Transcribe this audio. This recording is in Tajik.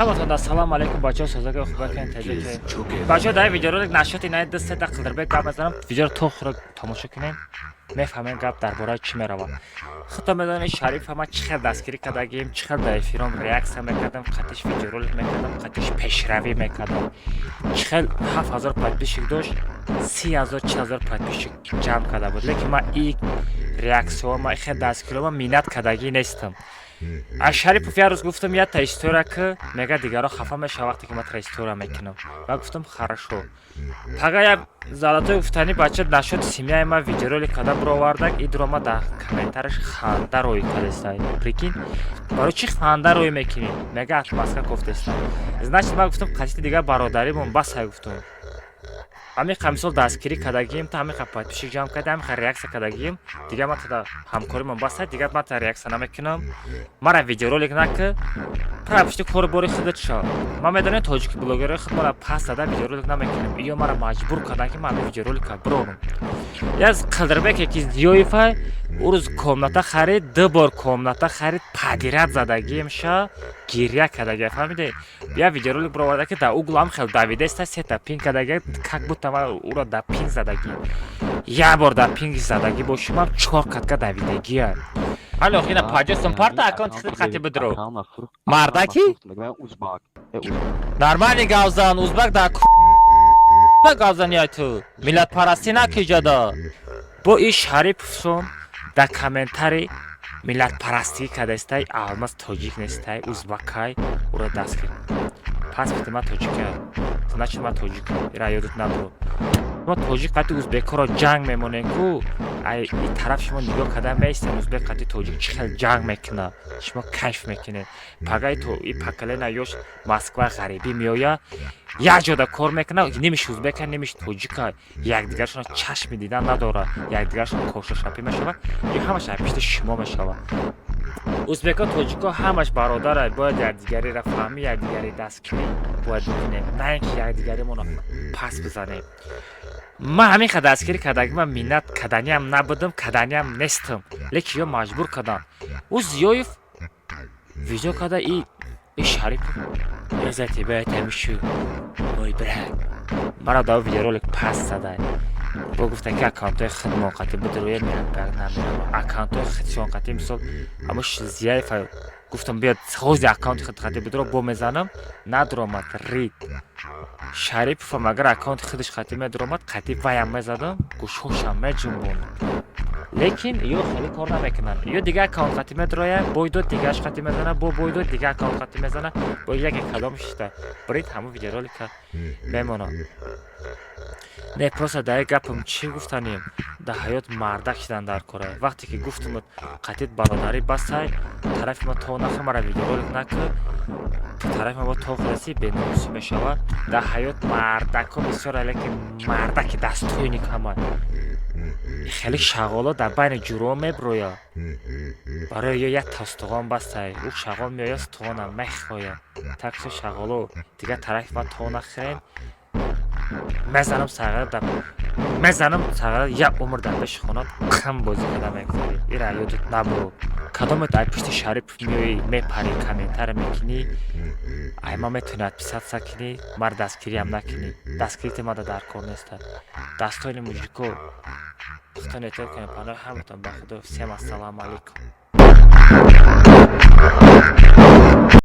همتون سلام علیکم بچه‌ها سازگار خوب کردین تجربه بچه‌ها در ویدیو رو نشاط این دست تا قدرت گپ بزنم ویدیو رو تو خود تماشا کنین میفهمین گپ درباره چی میروه خودم میدونید شریف ما چقدر دستگیری کردیم چقدر در فیلم ریاکس میکردم خطش ویدیو رو میکردم خطش پیشروی میکردم چقدر 7000 подписчик داشت 30000 4000 подписчик جمع کرده بود لیکن ما این ریاکس ها ما خیلی دستگیری ما مینت کردگی نیستم از شریف یه روز گفتم یه تا استوره که میگه دیگرها خفه میشه وقتی که من تا استوره میکنم و گفتم خرشو پگه یک زالتای افتانی بچه نشد سیمیای ما ویدیو رولی کده برو وردک ای درو ما در کمنترش خنده روی کدستای پریکین برای چی خنده روی میکنی میگه اتماسکه کفتستای значит من گفتم قصیت دیگه برادری بون بس های گفتم همین خمسال دستگیری کردگیم تا همین подписчик جمع کردم همین ریاکس کردگیم دیگه ما تا همکاری من بس دیگه ما تا ریاکس نمیکنم مرا ویدیو رولик نکه پرپشتی کار باری خودت شو ما میدونم تاجیک بلاگر خود مرا پس داده ویدیو رولик نمیکنم یا مرا مجبور کردن که من ویدیو رولик برم از قدربک یکی زیویفای او روز کامنتا خرید دو بار کامنتا خرید پدیرت زدگیم شا گیریه کردگی فهمیده بیا ویدیو رولик برآورده که در اوگلام خیلی دویده است سه تا پینگ کردگی как будто ما او را در پینگ زدگی یه بار در پینگ زدگی با شما 4 کتکه دویدگی الو خیلی پاجستون پارتا اکانت خیلی خطی بدرو مردکی؟ نرمانی گوزن اوزبک در گوزن یا تو ملت پرستی نکی جدا با این شریف سون در کامنتاری ملت پرستی کدستای алмаз тоҷик нестай узбакай уро даст гир пас бите ма тоҷика значит ма тоҷик ира ёдат набуро ма тоҷик қати узбекоро ҷанг мемонем ку ай и тараф шумо нигоҳ карда меистем узбек қати тоҷик чӣ хел ҷанг мекуна шумо кайф мекунед пагай то и пакалена ёш москва ғарибӣ меоя як ҷода кор мекуна немиш узбека немиш тоҷика якдигаршон чашми дидан надора якдигаршон кошошапӣ мешавад ё ҳамаша пишти шумо мешавад узбека тоҷико ҳамаш бародарай бояд якдигариро фаҳми якдигари дастгирӣ бояд бикунем на ин ки якдигаримонро пас бизанем ман ҳамин ха дастгирӣ кардагима миннат каданиам набудам каданиам нестам лекин ё маҷбур кардам ӯ зиёев видео карда и шариф езати бояд ҳамишу мой брат маро дар видео ролик пас задай бо гуфтан ки аккаунтҳои худ муоқати бидрояд намерам аккаунтҳои худшон қати мисол ҳамуш зияев гуфтам биёд ҳозир аккаунти худ қати бидро бо мезанам надромад рид шарипов агар аккаунти худаш қати медромад қати ваям мезадам гӯшҳошам меҷунбонам лекин ё хеле кор намекунад ё дига аккаунт қати медрояд бойдод дигааш қати мезанад бо бойдод дига аккаунт қати мезанад бо яке кадомшита брид ҳамун видеоролика мемонад не просто дар гапам чӣ гуфтанем дар ҳаёт мардак шудан дар кора вақте ки гуфтам қатит бародарӣ басай тарафи ма то нахе мара видеоролик накард тарафи ма то раси беномусӣ мешавад дар ҳаёт мардако бисёра лекин мардаки дастойник ҳама хеле шағоло дар байни ҷуро меброяд барои ё як тостуғон бастай ӯ шағол меояд стуғонам мехояд таксо шағоло дигар тарафи ма то нахирем мезанам сағара як умр дар пеши хона қам бозӣ када мекунӣ ира ёдат набуро кадомет ай пишти шарипов меоӣ мепарӣ комментар мекунӣ ай ма метавонӣ отписатса кунӣ мар дастгириам накунӣ дастгирити мада дар кор неста дастони муҷико худтон эҳтиёт кунед паноҳи ҳаматон ба худо всем ассалому алайкум